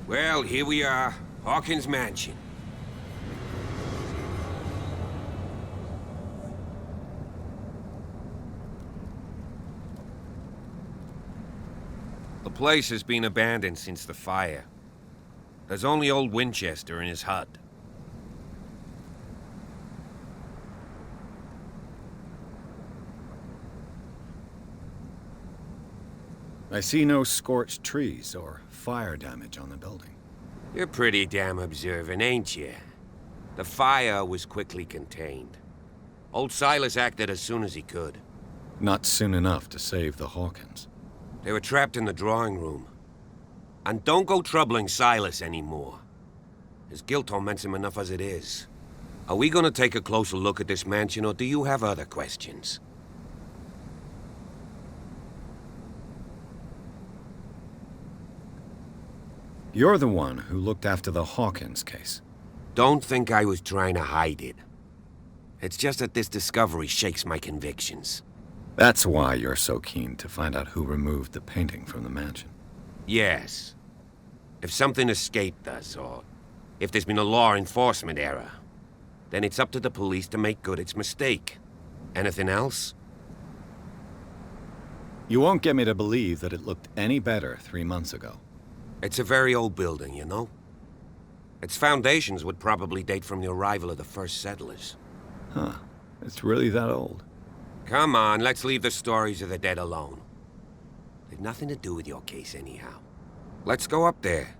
Well, here we are. Hawkins Mansion. The place has been abandoned since the fire. There's only old Winchester in his hut. I see no scorched trees or fire damage on the building. You're pretty damn observant, ain't you? The fire was quickly contained. Old Silas acted as soon as he could. Not soon enough to save the Hawkins. They were trapped in the drawing room. And don't go troubling Silas anymore. His guilt torments him enough as it is. Are we gonna take a closer look at this mansion, or do you have other questions? You're the one who looked after the Hawkins case. Don't think I was trying to hide it. It's just that this discovery shakes my convictions. That's why you're so keen to find out who removed the painting from the mansion. Yes. If something escaped us, or if there's been a law enforcement error, then it's up to the police to make good its mistake. Anything else? You won't get me to believe that it looked any better 3 months ago. It's a very old building, you know? Its foundations would probably date from the arrival of the first settlers. Huh. It's really that old. Come on, let's leave the stories of the dead alone. They've nothing to do with your case anyhow. Let's go up there.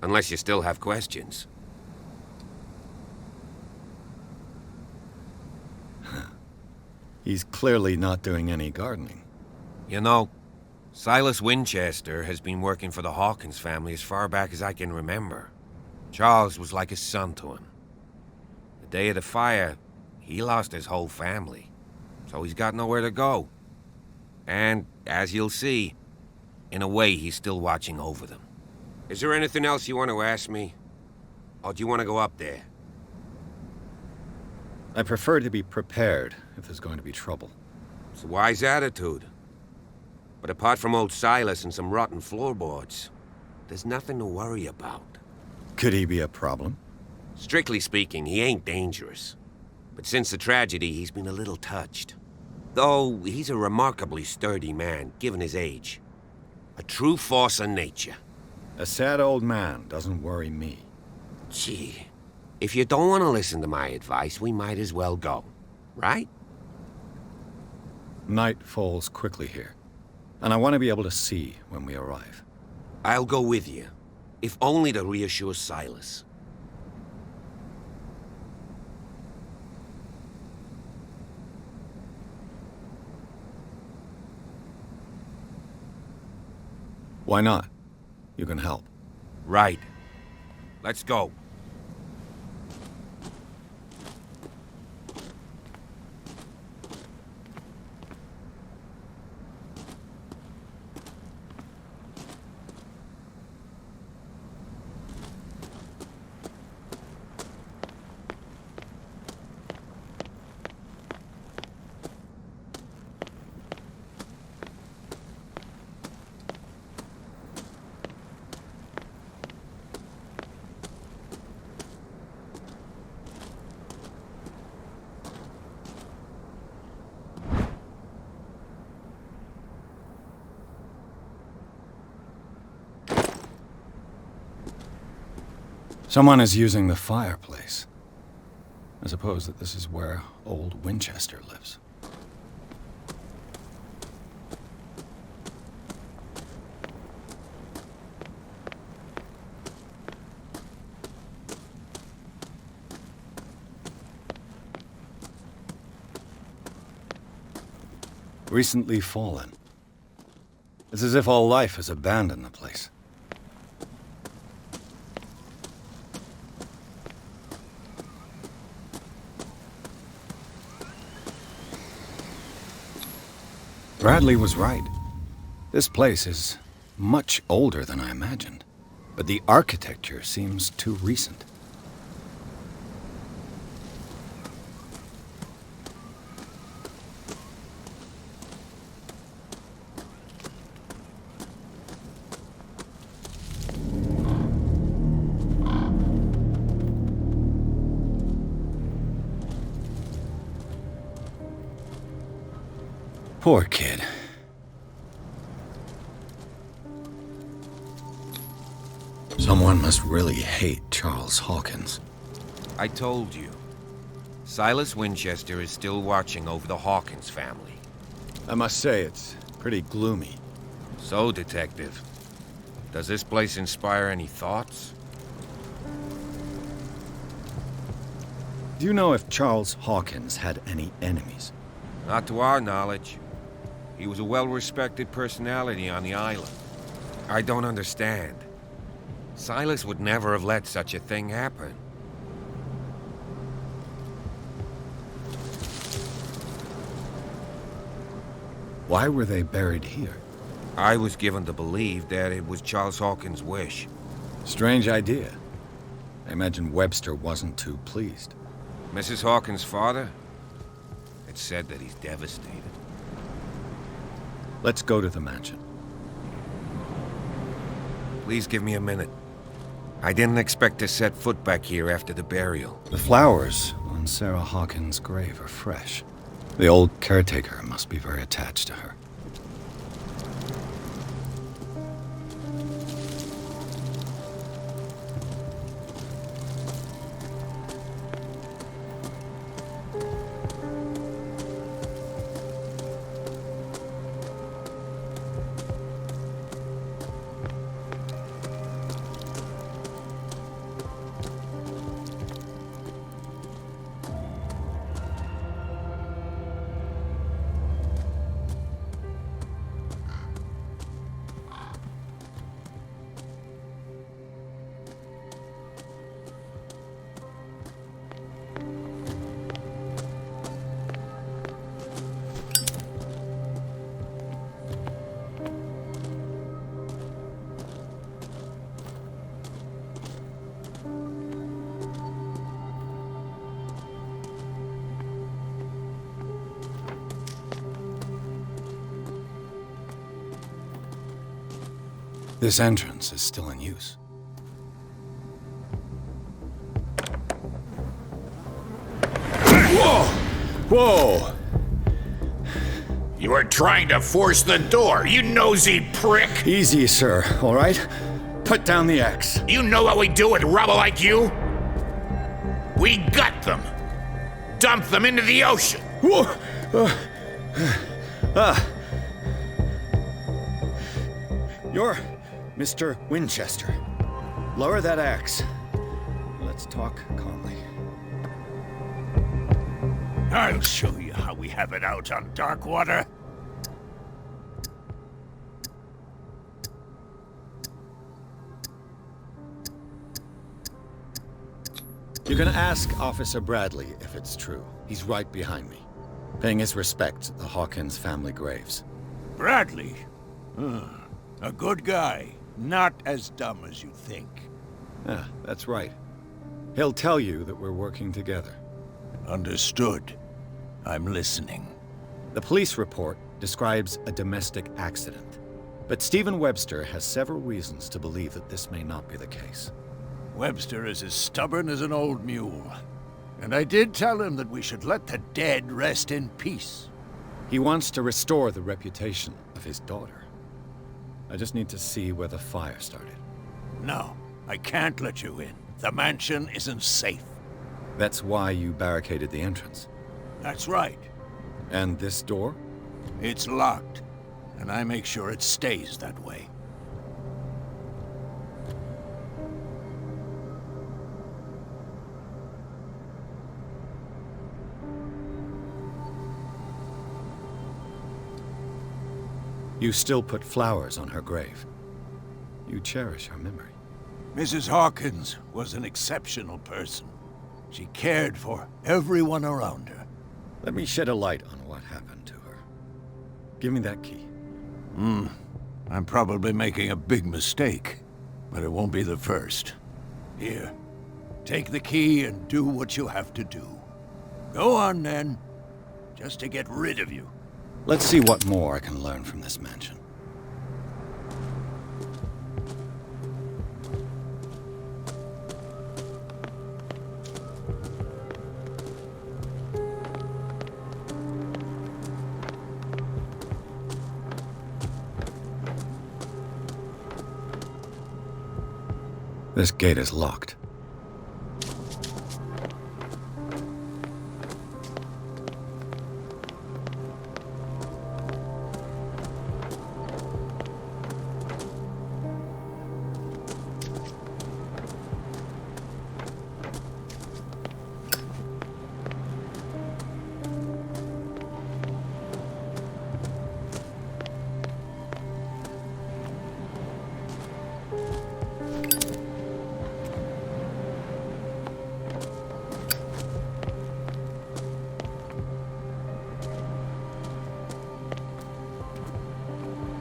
Unless you still have questions. He's clearly not doing any gardening. You know, Silas Winchester has been working for the Hawkins family as far back as I can remember. Charles was like a son to him. The day of the fire, he lost his whole family, so he's got nowhere to go. And, as you'll see, in a way, he's still watching over them. Is there anything else you want to ask me? Or do you want to go up there? I prefer to be prepared if there's going to be trouble. It's a wise attitude. But apart from old Silas and some rotten floorboards, there's nothing to worry about. Could he be a problem? Strictly speaking, he ain't dangerous. But since the tragedy, he's been a little touched. Though, he's a remarkably sturdy man, given his age. A true force of nature. A sad old man doesn't worry me. Gee, if you don't want to listen to my advice, we might as well go. Right? Night falls quickly here, and I want to be able to see when we arrive. I'll go with you, if only to reassure Silas. Why not? You can help. Right. Let's go. Someone is using the fireplace. I suppose that this is where old Winchester lives. Recently fallen. It's as if all life has abandoned the place. Bradley was right. This place is much older than I imagined, but the architecture seems too recent. Poor kid. Someone must really hate Charles Hawkins. I told you. Silas Winchester is still watching over the Hawkins family. I must say, it's pretty gloomy. So, Detective, does this place inspire any thoughts? Do you know if Charles Hawkins had any enemies? Not to our knowledge. He was a well-respected personality on the island. I don't understand. Silas would never have let such a thing happen. Why were they buried here? I was given to believe that it was Charles Hawkins' wish. Strange idea. I imagine Webster wasn't too pleased. Mrs. Hawkins' father? It's said that he's devastated. Let's go to the mansion. Please give me a minute. I didn't expect to set foot back here after the burial. The flowers on Sarah Hawkins' grave are fresh. The old caretaker must be very attached to her. This entrance is still in use. Whoa! Whoa! You were trying to force the door, you nosy prick! Easy, sir, all right? Put down the axe. You know what we do with rubble like you? We gut them! Dump them into the ocean! Whoa! You're Mr. Winchester. Lower that axe. Let's talk calmly. I'll show you how we have it out on Darkwater. You can ask Officer Bradley if it's true. He's right behind me, paying his respects at the Hawkins family graves. Bradley? A good guy. Not as dumb as you think. Yeah, that's right. He'll tell you that we're working together. Understood. I'm listening. The police report describes a domestic accident, but Stephen Webster has several reasons to believe that this may not be the case. Webster is as stubborn as an old mule. And I did tell him that we should let the dead rest in peace. He wants to restore the reputation of his daughter. I just need to see where the fire started. No, I can't let you in. The mansion isn't safe. That's why you barricaded the entrance. That's right. And this door? It's locked, and I make sure it stays that way. You still put flowers on her grave. You cherish her memory. Mrs. Hawkins was an exceptional person. She cared for everyone around her. Let me shed a light on what happened to her. Give me that key. I'm probably making a big mistake, but it won't be the first. Here, take the key and do what you have to do. Go on, then. Just to get rid of you. Let's see what more I can learn from this mansion. This gate is locked.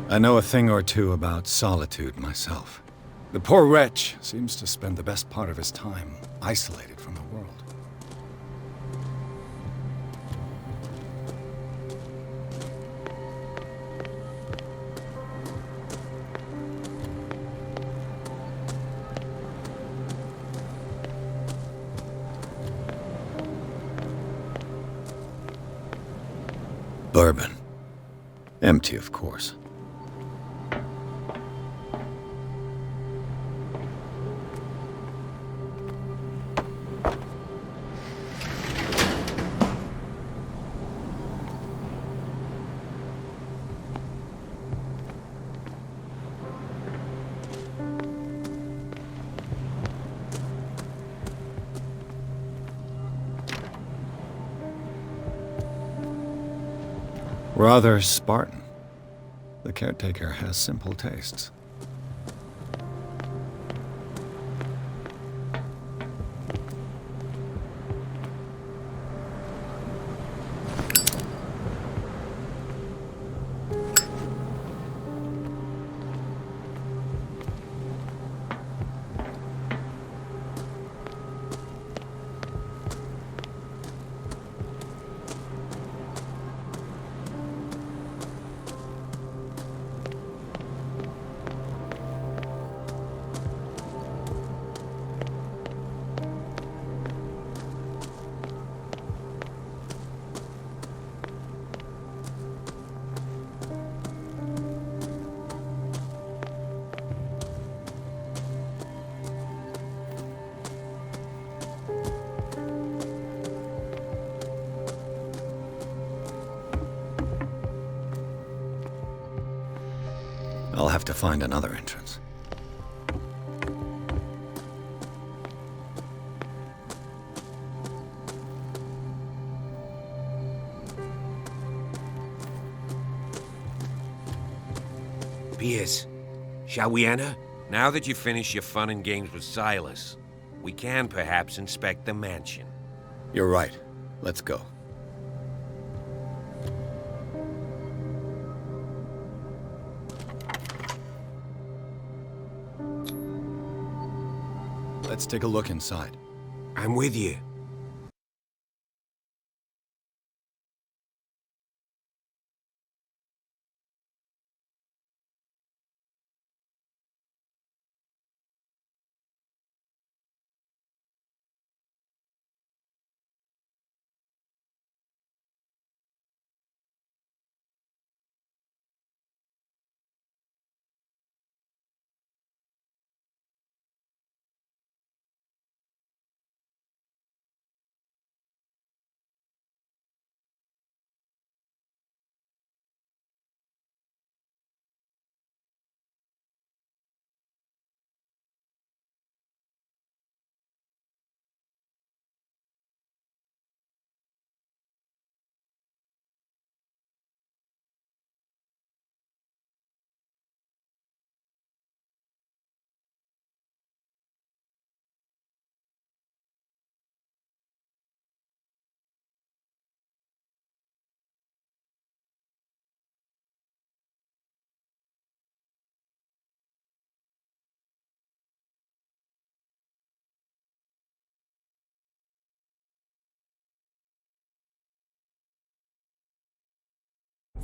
I know a thing or two about solitude myself. The poor wretch seems to spend the best part of his time isolated from the world. Bourbon. Empty, of course. Rather Spartan. The caretaker has simple tastes. I'll have to find another entrance. Pierce, shall we enter? Now that you've finished your fun and games with Silas, we can perhaps inspect the mansion. You're right. Let's go. Let's take a look inside. I'm with you.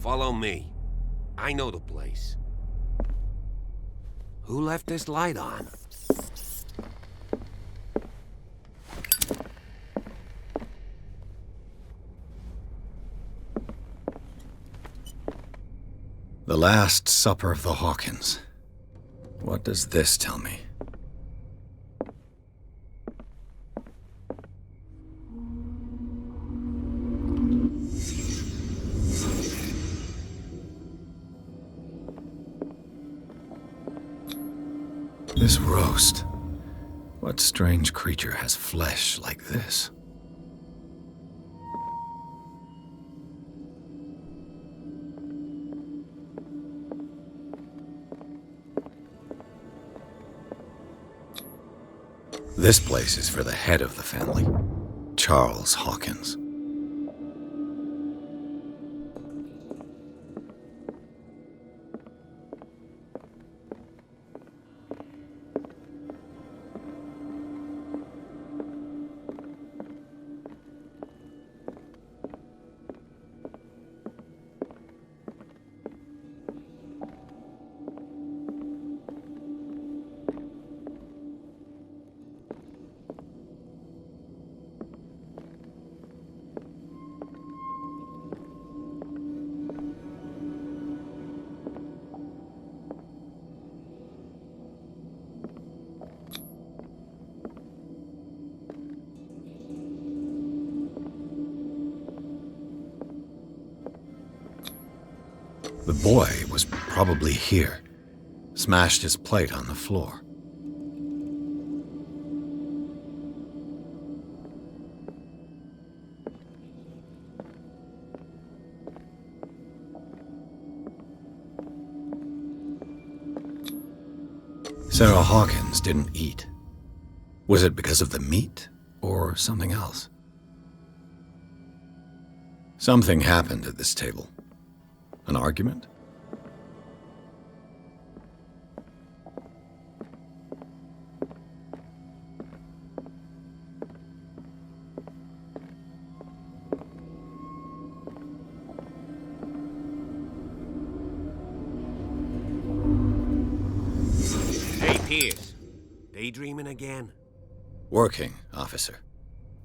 Follow me. I know the place. Who left this light on? The Last Supper of the Hawkins. What does this tell me? This roast. What strange creature has flesh like this? This place is for the head of the family, Charles Hawkins. The boy was probably here, smashed his plate on the floor. Sarah Hawkins didn't eat. Was it because of the meat or something else? Something happened at this table. An argument? Hey, Pierce. Daydreaming again? Working, officer.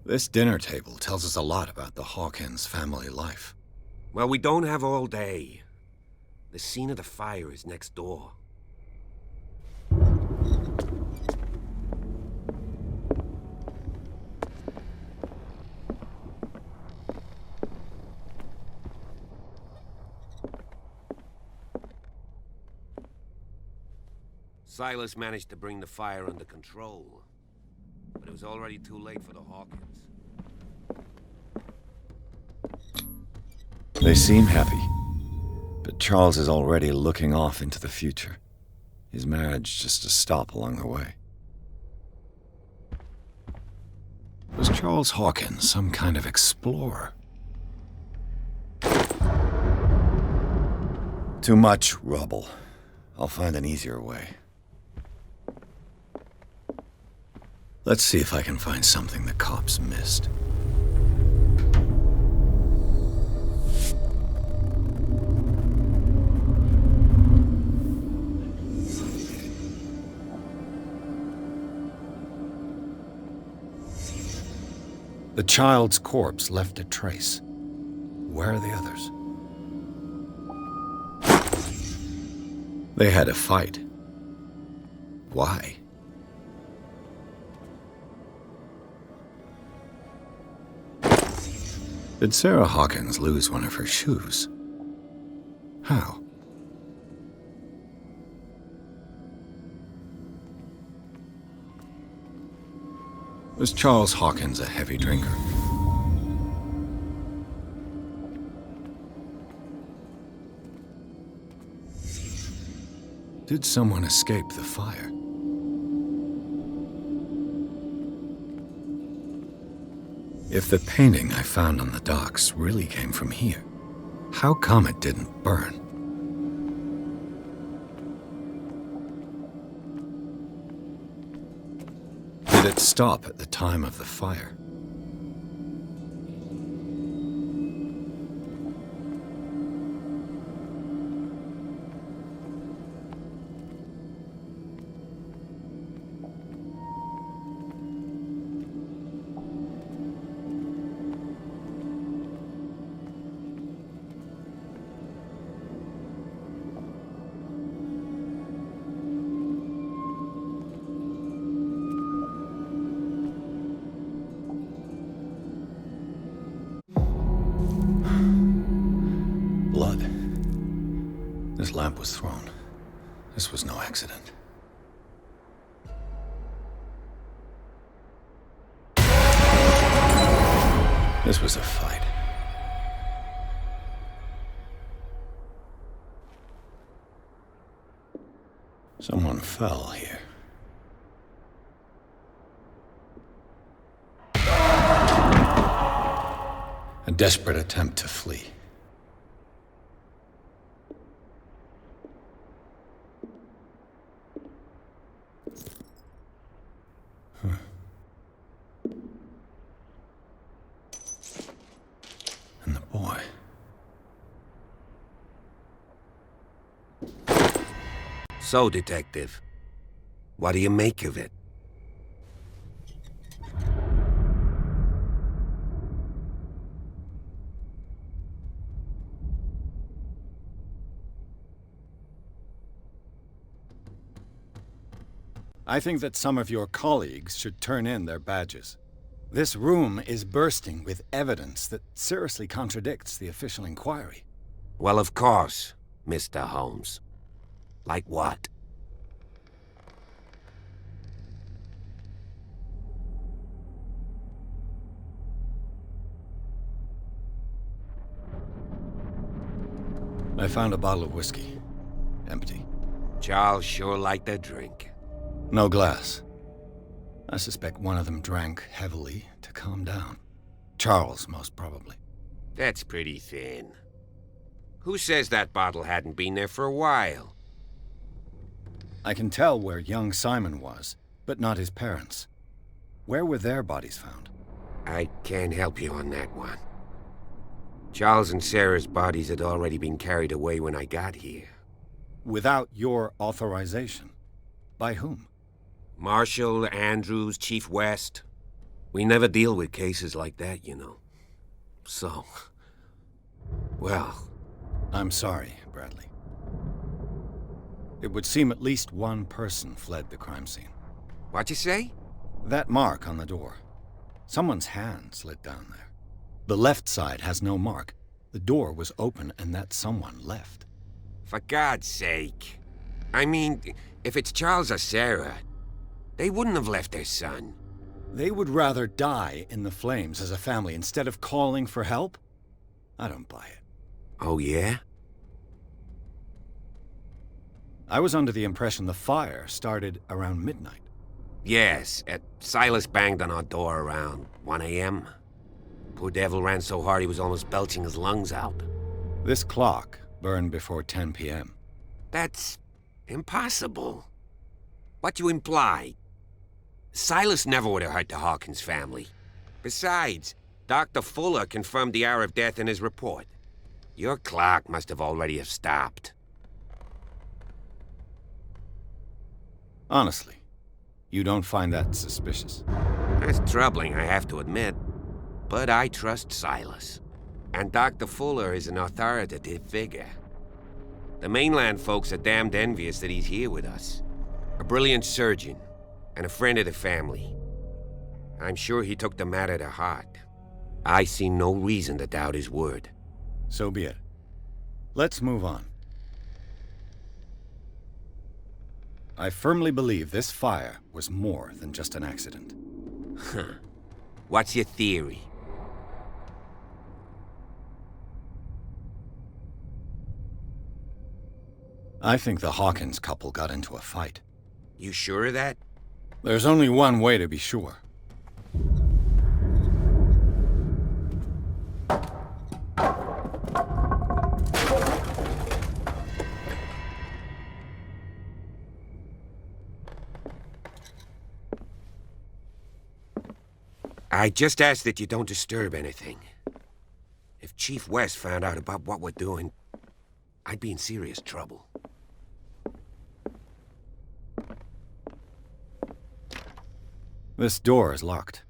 This dinner table tells us a lot about the Hawkins family life. Well, we don't have all day. The scene of the fire is next door. Silas managed to bring the fire under control, but it was already too late for the Hawkins. They seem happy, but Charles is already looking off into the future. His marriage just a stop along the way. Was Charles Hawkins some kind of explorer? Too much rubble. I'll find an easier way. Let's see if I can find something the cops missed. The child's corpse left a trace. Where are the others? They had a fight. Why? Did Sarah Hawkins lose one of her shoes? How? Was Charles Hawkins a heavy drinker? Did someone escape the fire? If the painting I found on the docks really came from here, how come it didn't burn? Did it stop at the time of the fire? Blood. This lamp was thrown. This was no accident. This was a fight. Someone fell here. A desperate attempt to flee. And the boy. So, Detective, what do you make of it? I think that some of your colleagues should turn in their badges. This room is bursting with evidence that seriously contradicts the official inquiry. Well, of course, Mr. Holmes. Like what? I found a bottle of whiskey. Empty. Charles sure liked a drink. No glass. I suspect one of them drank heavily to calm down. Charles, most probably. That's pretty thin. Who says that bottle hadn't been there for a while? I can tell where young Simon was, but not his parents. Where were their bodies found? I can't help you on that one. Charles and Sarah's bodies had already been carried away when I got here. Without your authorization? By whom? Marshall, Andrews, Chief West. We never deal with cases like that, you know. So... well... I'm sorry, Bradley. It would seem at least one person fled the crime scene. What'd you say? That mark on the door. Someone's hand slid down there. The left side has no mark. The door was open and that someone left. For God's sake. I mean, if it's Charles or Sarah, they wouldn't have left their son. They would rather die in the flames as a family instead of calling for help? I don't buy it. Oh, yeah? I was under the impression the fire started around midnight. Yes, Silas banged on our door around 1 a.m. Poor devil ran so hard he was almost belching his lungs out. This clock burned before 10 p.m. That's impossible. What you imply? Silas never would have hurt the Hawkins family. Besides, Dr. Fuller confirmed the hour of death in his report. Your clock must have already have stopped. Honestly, you don't find that suspicious? That's troubling, I have to admit. But I trust Silas. And Dr. Fuller is an authoritative figure. The mainland folks are damned envious that he's here with us. A brilliant surgeon, and a friend of the family. I'm sure he took the matter to heart. I see no reason to doubt his word. So be it. Let's move on. I firmly believe this fire was more than just an accident. Huh. What's your theory? I think the Hawkins couple got into a fight. You sure of that? There's only one way to be sure. I just ask that you don't disturb anything. If Chief West found out about what we're doing, I'd be in serious trouble. This door is locked.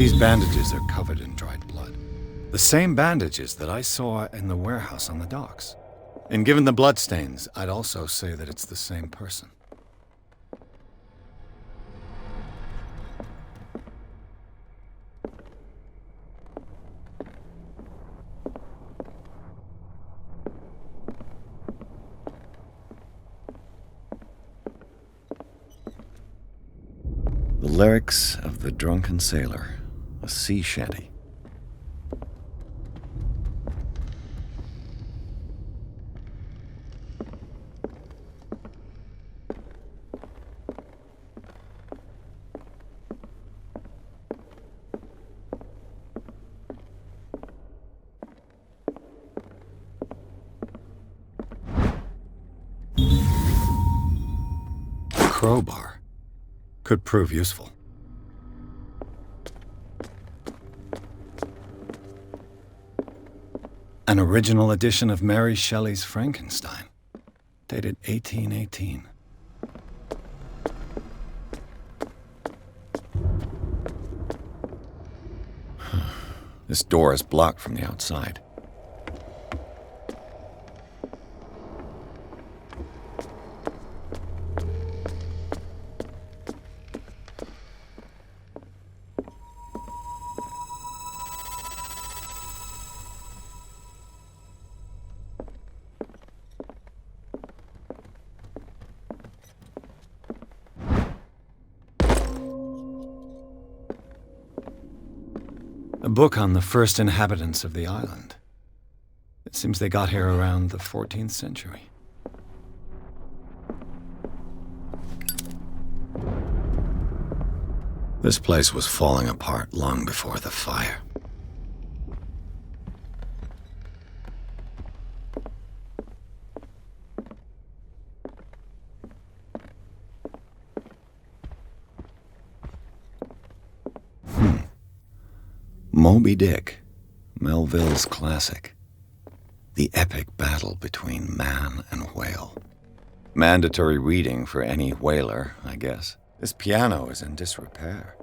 These bandages are covered in dried blood. The same bandages that I saw in the warehouse on the docks. And given the bloodstains, I'd also say that it's the same person. The lyrics of the drunken sailor, a sea shanty. Crowbar could prove useful. An original edition of Mary Shelley's Frankenstein, dated 1818. This door is blocked from the outside. A book on the first inhabitants of the island. It seems they got here around the 14th century. This place was falling apart long before the fire. Moby Dick, Melville's classic. The epic battle between man and whale. Mandatory reading for any whaler, I guess. This piano is in disrepair.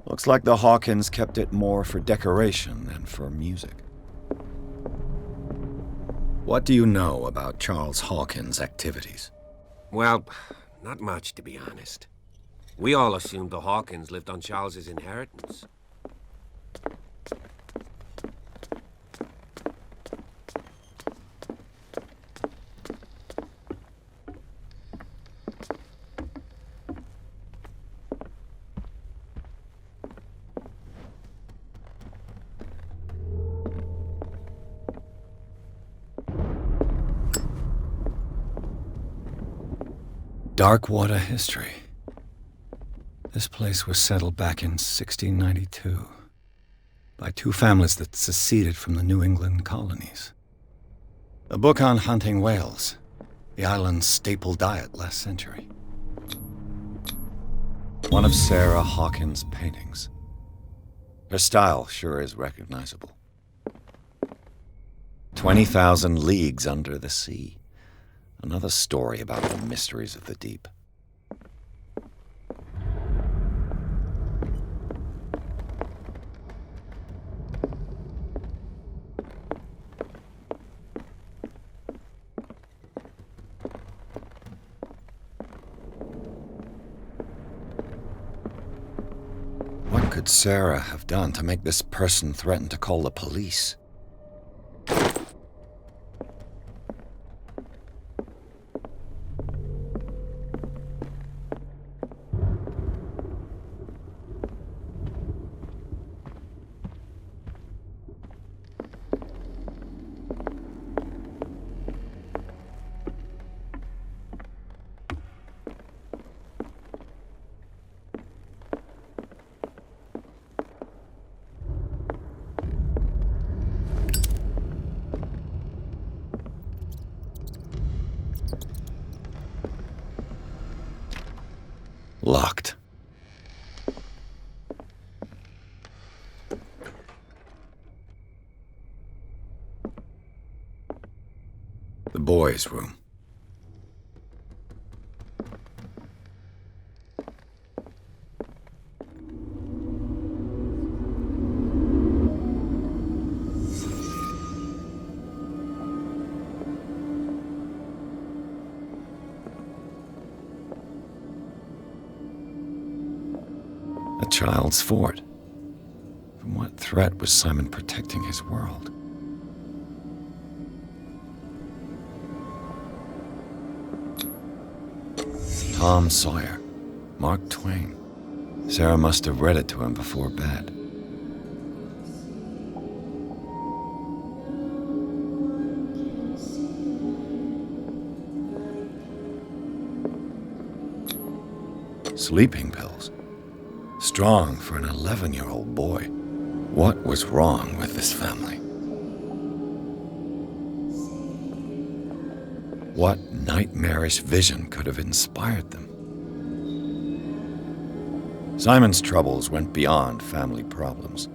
Looks like the Hawkins kept it more for decoration than for music. What do you know about Charles Hawkins' activities? Well, not much, to be honest. We all assumed the Hawkins lived on Charles's inheritance. Darkwater history. This place was settled back in 1692 by two families that seceded from the New England colonies. A book on hunting whales, the island's staple diet last century. One of Sarah Hawkins' paintings. Her style sure is recognizable. 20,000 Leagues Under the Sea. Another story about the mysteries of the deep. What could Sarah have done to make this person threaten to call the police? Locked. The boys' room. child's fort. From what threat was Simon protecting his world? Tom Sawyer, Mark Twain. Sarah must have read it to him before bed. Sleeping pills. Strong for an 11-year-old boy. What was wrong with this family? What nightmarish vision could have inspired them? Simon's troubles went beyond family problems.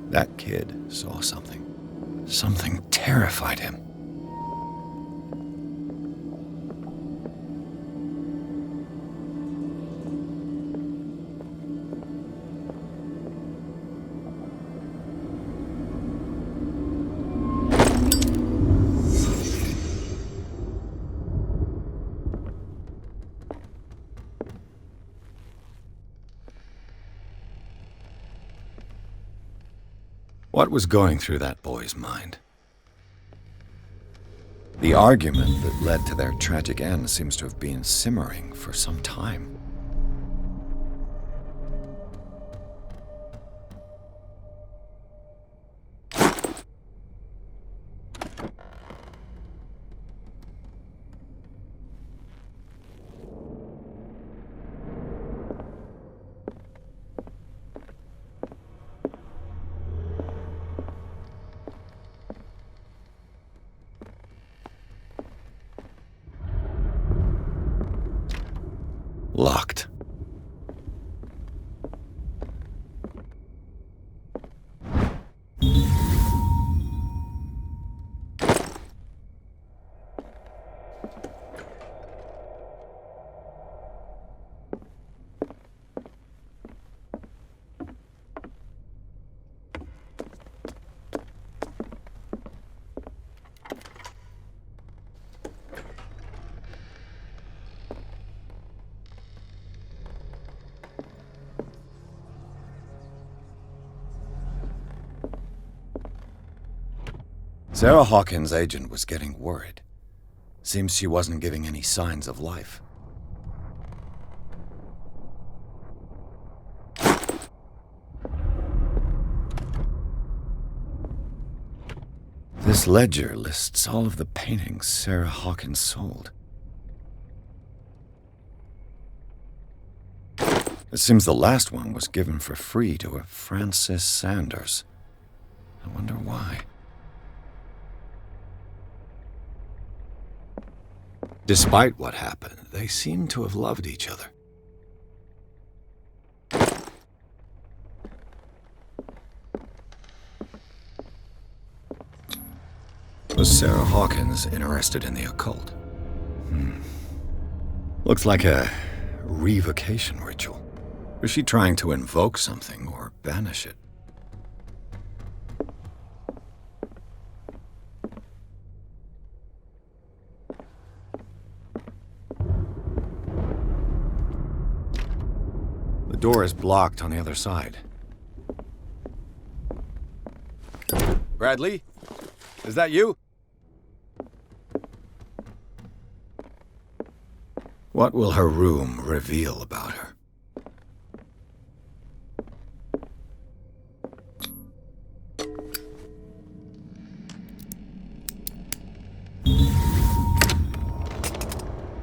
That kid saw something. Something terrified him. What was going through that boy's mind? The argument that led to their tragic end seems to have been simmering for some time. Locked. Sarah Hawkins' agent was getting worried. Seems she wasn't giving any signs of life. This ledger lists all of the paintings Sarah Hawkins sold. It seems the last one was given for free to a Francis Sanders. I wonder why. Despite what happened, they seem to have loved each other. Was Sarah Hawkins interested in the occult? Looks like a revocation ritual. Was she trying to invoke something or banish it? The door is blocked on the other side. Bradley? Is that you? What will her room reveal about her?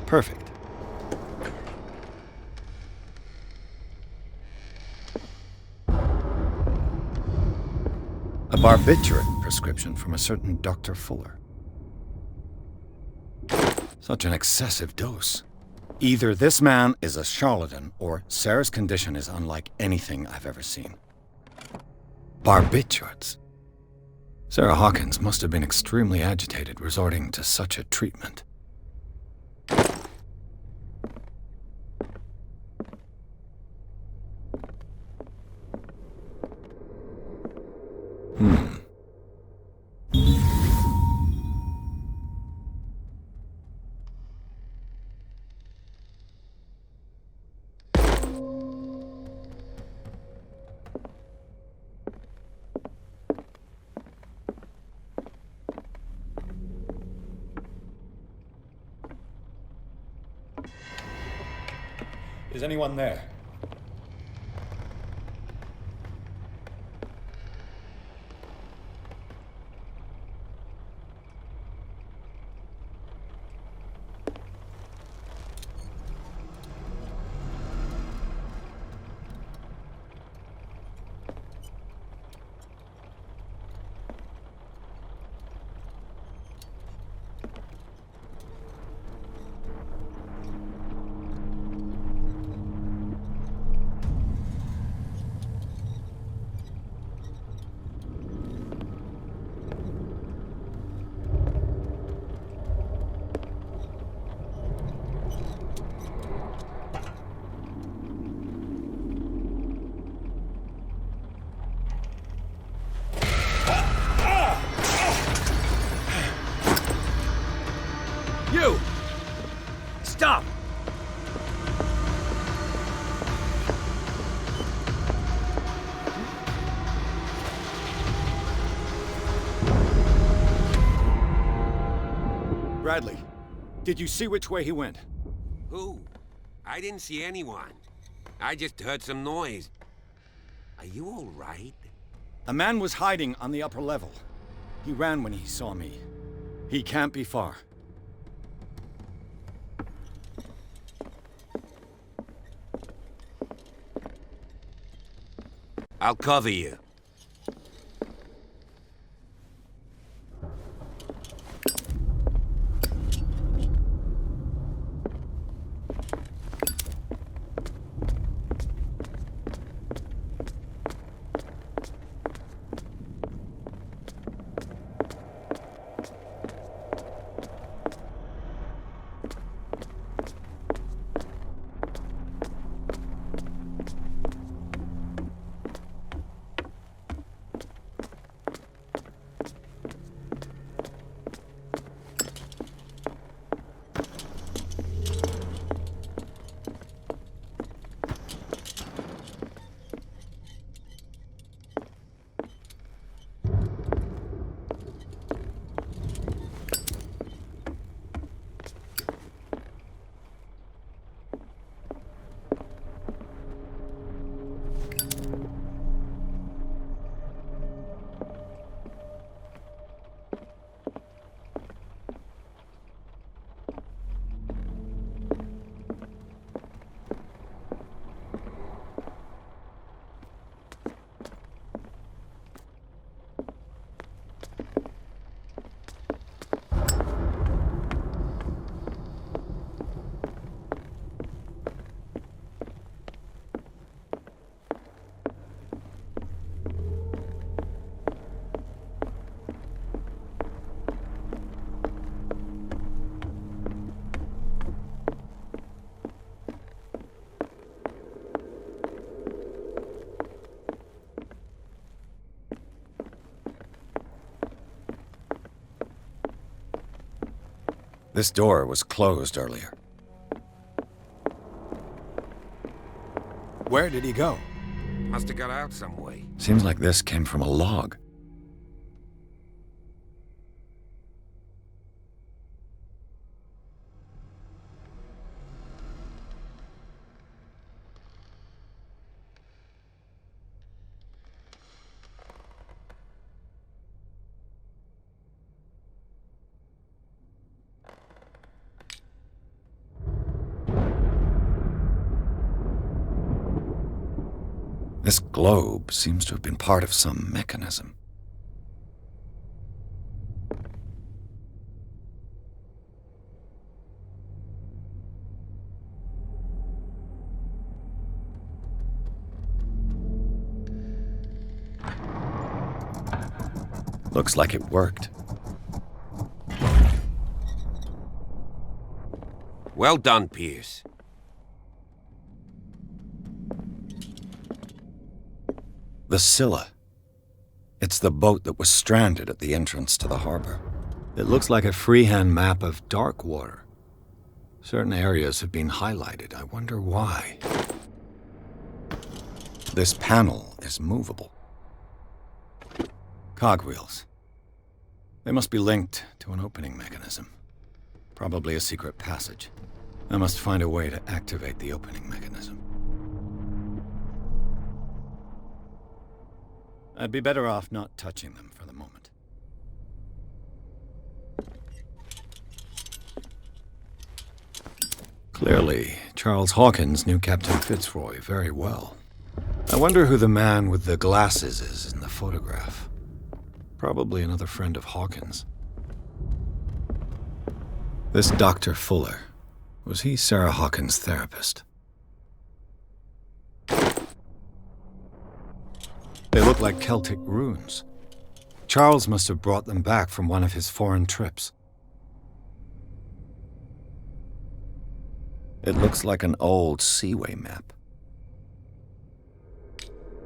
Perfect. A barbiturate prescription from a certain Dr. Fuller. Such an excessive dose. Either this man is a charlatan, or Sarah's condition is unlike anything I've ever seen. Barbiturates. Sarah Hawkins must have been extremely agitated resorting to such a treatment. Is anyone there? You! Stop! Bradley, did you see which way he went? Who? I didn't see anyone. I just heard some noise. Are you all right? A man was hiding on the upper level. He ran when he saw me. He can't be far. I'll cover you. This door was closed earlier. Where did he go? Must have got out some way. Seems like this came from a log. This globe seems to have been part of some mechanism. Looks like it worked. Well done, Pierce. The Scylla. It's the boat that was stranded at the entrance to the harbor. It looks like a freehand map of Darkwater. Certain areas have been highlighted. I wonder why. This panel is movable. Cogwheels. They must be linked to an opening mechanism. Probably a secret passage. I must find a way to activate the opening mechanism. I'd be better off not touching them for the moment. Clearly, Charles Hawkins knew Captain Fitzroy very well. I wonder who the man with the glasses is in the photograph. Probably another friend of Hawkins. This Dr. Fuller, was he Sarah Hawkins' therapist? They look like Celtic runes. Charles must have brought them back from one of his foreign trips. It looks like an old seaway map.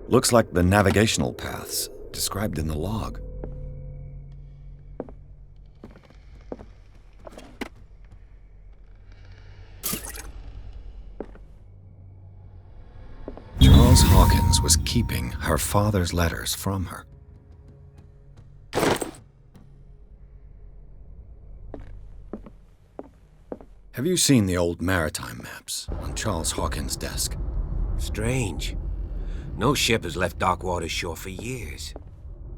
Looks like the navigational paths described in the log. Charles Hawkins was keeping her father's letters from her. Have you seen the old maritime maps on Charles Hawkins' desk? Strange. No ship has left Darkwater shore for years.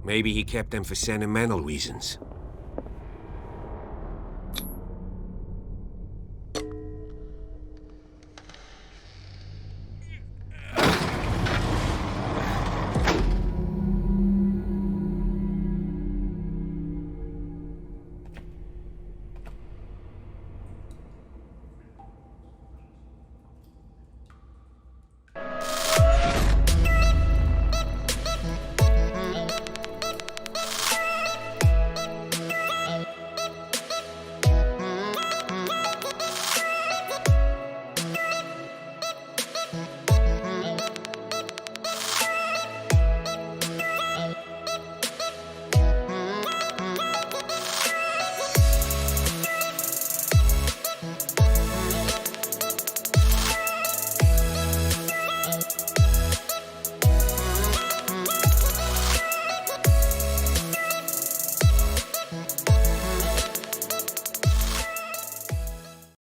Maybe he kept them for sentimental reasons.